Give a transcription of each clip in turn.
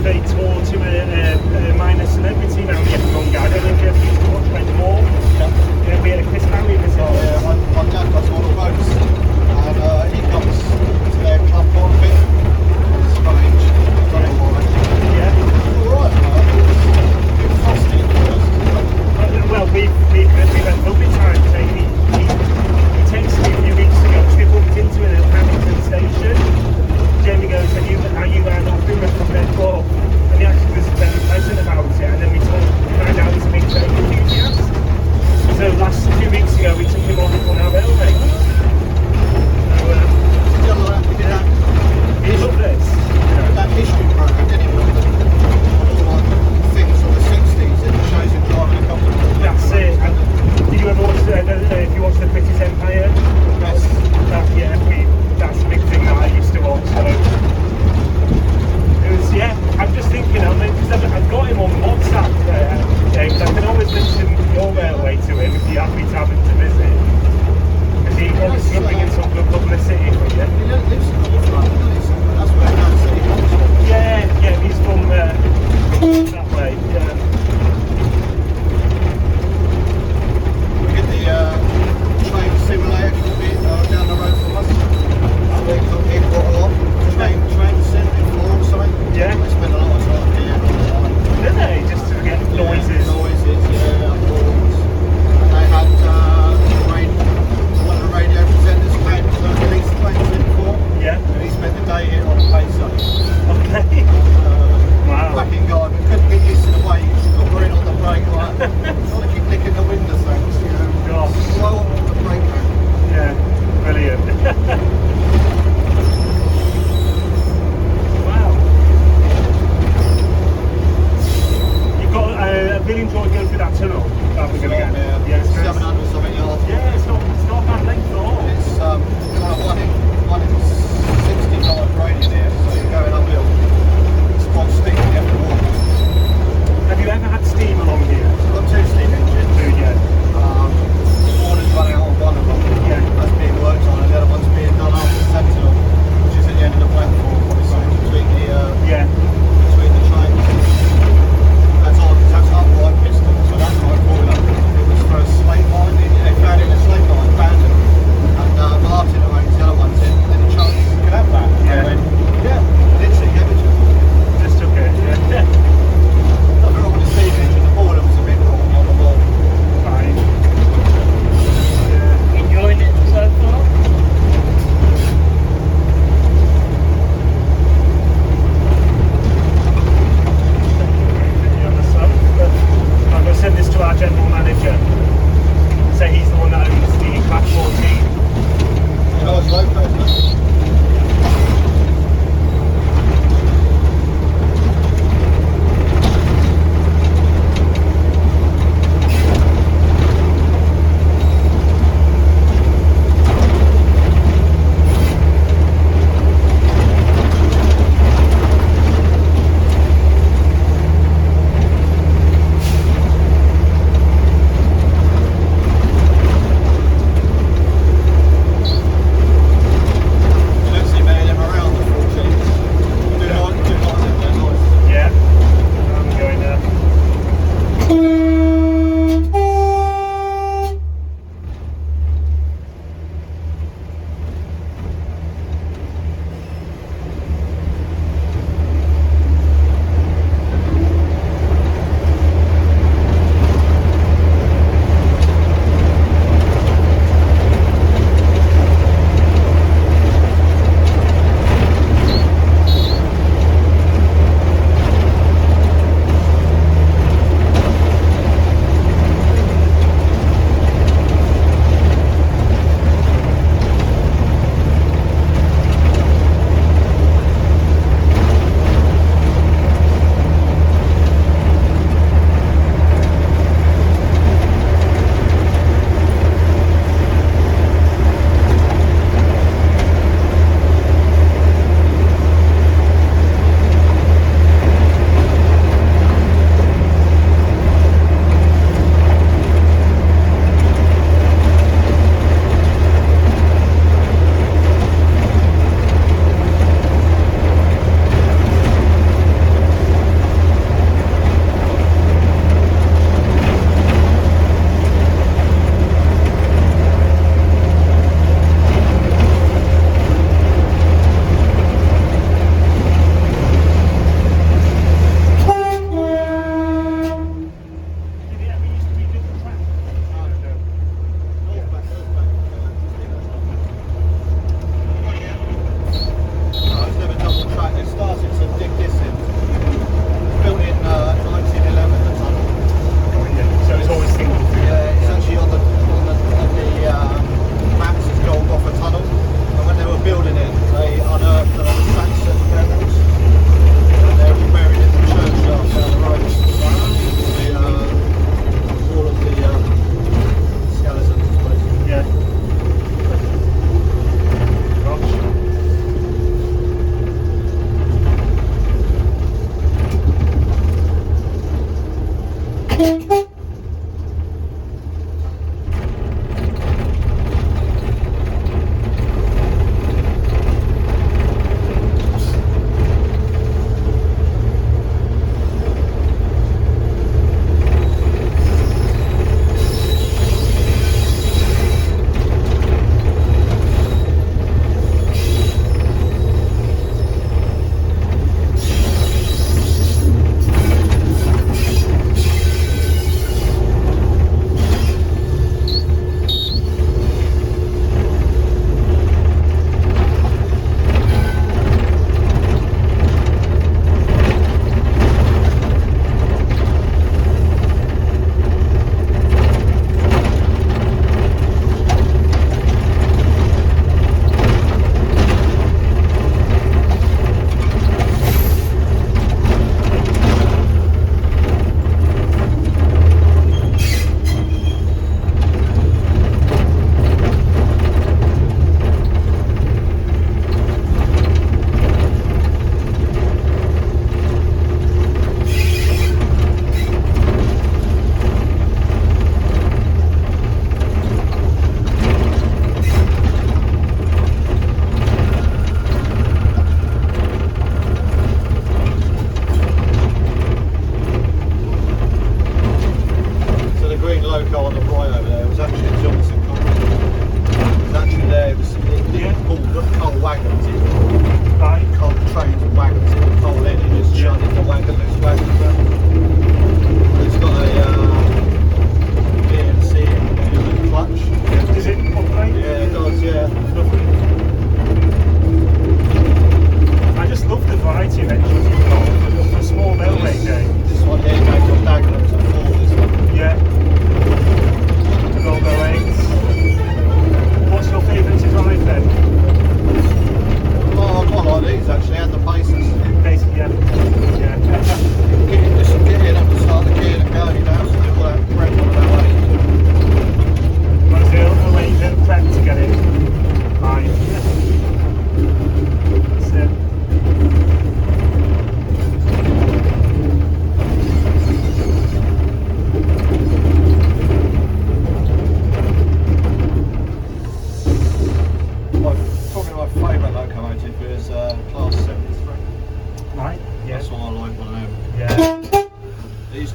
very tall to a minor celebrity around the Vanguard. I don't know if you ever used to watch like more. Yeah, we had a Chris Barry visit. Oh yeah, my dad does all the boats, and he comes to their club quite a bit. Strange, got it alright. Yeah. Alright, a bit frosty at first. Well, we've had lovely times. He texted me a few weeks ago, we bumped into him at Hamilton Station. Jamie goes, are you Arnold Boomer from Red Bull? And he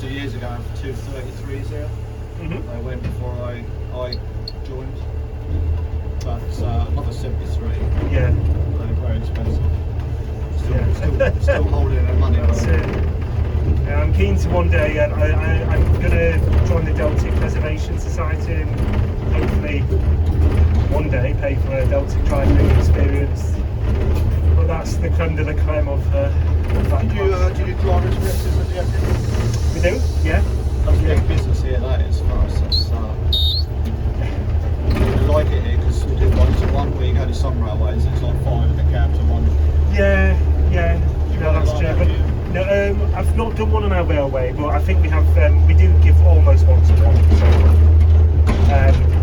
of years ago, I had 233s here. They went before I joined. But another 73. Yeah. They're very expensive. Yeah. Still holding their money. That's it. Yeah, I'm keen to one day, I'm going to join the Deltic Preservation Society and hopefully one day pay for a Deltic driving experience. But that's the creme de la creme of that. Do you do driver's races at the end? We do, yeah. That's a big business here, that is, for us. I like it here because we do 1-to-1, where you go to some railways, it's like 5 in the cab to 1. Yeah, no, that's Like true. that, But do you? no, I've not done one on our railway, but I think we have. We do give almost 1-to-1. So,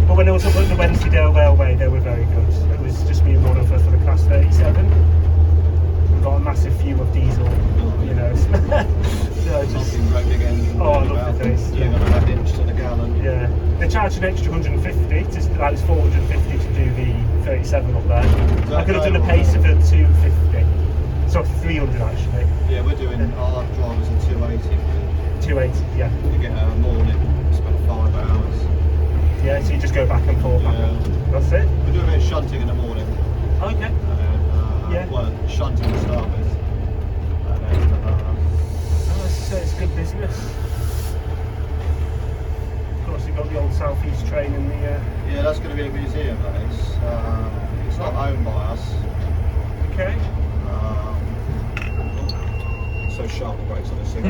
but when I was up at the Wensleydale Railway, they were very good. It was just me and one other for the class 37. We got a massive fume of diesel, you know. So just, Something great big engine. Oh, I love the taste. You're going to have inch to the gallon. yeah, they charged an extra 150. Just like it's 450 to do the 37 up there. I could have done a pace of a 250. So 300 actually. Yeah, we're doing our drivers at 280. 280, yeah. You get a morning, spend 5 hours. Yeah, so you just go back and forth. That's it. We do a bit of shunting in the morning. Okay. Yeah. Well, shunting to start with. And then, It's good business. Of course, you've got the old South East train in the. yeah, that's going to be a museum. That is. It's not owned by us. Okay. So sharp the brakes on this thing.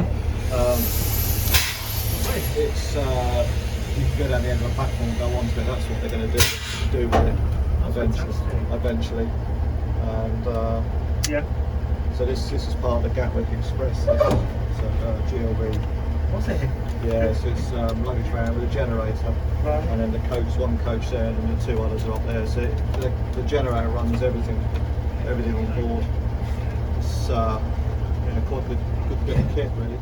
It's you can go down the end of the platform and go onto it. That's what they're going to do with it eventually. And Yeah. so this is part of the Gatwick Express. This is, GLB. What's it? Yeah, so it's luggage van with a generator, Right. and then the coach, one coach there, and then the 2 others are up there. So the generator runs everything on board. It's quite a good bit of kit really.